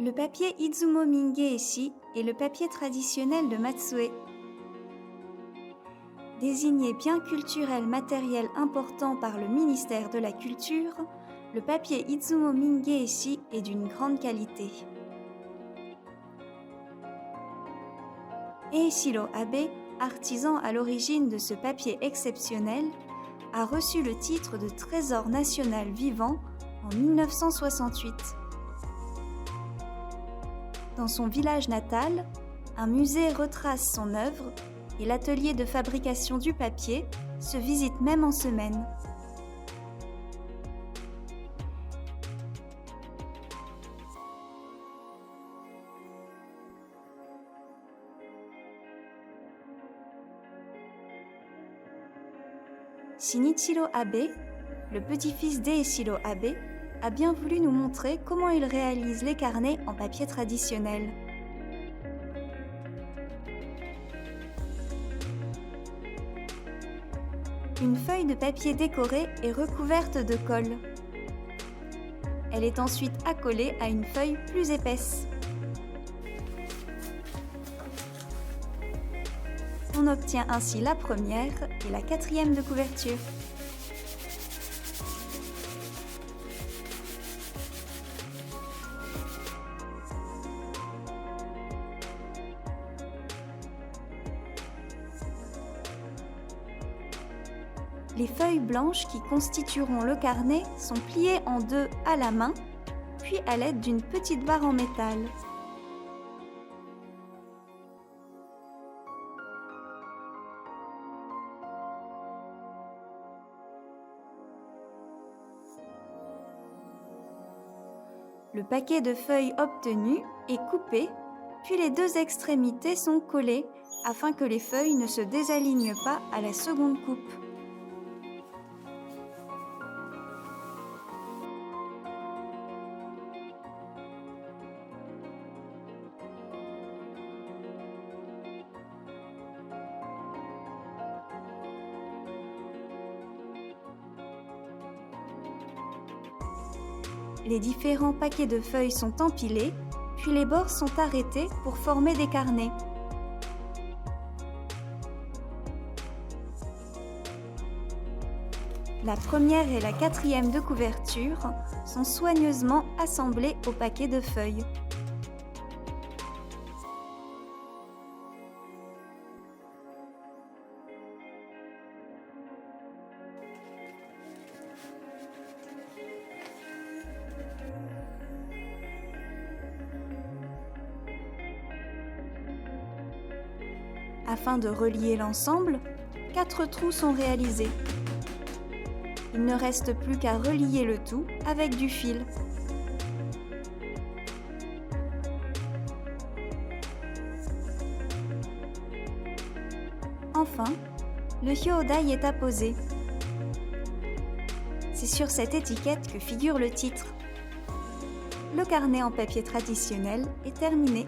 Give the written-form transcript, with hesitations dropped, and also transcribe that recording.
Le papier Izumo Mingeishi est le papier traditionnel de Matsue. Désigné bien culturel matériel important par le ministère de la Culture, le papier Izumo Mingeishi est d'une grande qualité. Eishiro Abe, artisan à l'origine de ce papier exceptionnel, a reçu le titre de Trésor national vivant en 1968. Dans son village natal, un musée retrace son œuvre et l'atelier de fabrication du papier se visite même en semaine. Shinichiro Abe, le petit-fils d'Eishiro Abe, a bien voulu nous montrer comment il réalise les carnets en papier traditionnel. Une feuille de papier décorée est recouverte de colle. Elle est ensuite accolée à une feuille plus épaisse. On obtient ainsi la première et la quatrième de couverture. Les feuilles blanches qui constitueront le carnet sont pliées en deux à la main, puis à l'aide d'une petite barre en métal. Le paquet de feuilles obtenu est coupé, puis les deux extrémités sont collées afin que les feuilles ne se désalignent pas à la seconde coupe. Les différents paquets de feuilles sont empilés, puis les bords sont arrêtés pour former des carnets. La première et la quatrième de couverture sont soigneusement assemblées au paquet de feuilles. Afin de relier l'ensemble, 4 trous sont réalisés. Il ne reste plus qu'à relier le tout avec du fil. Enfin, le hyōdai est apposé. C'est sur cette étiquette que figure le titre. Le carnet en papier traditionnel est terminé.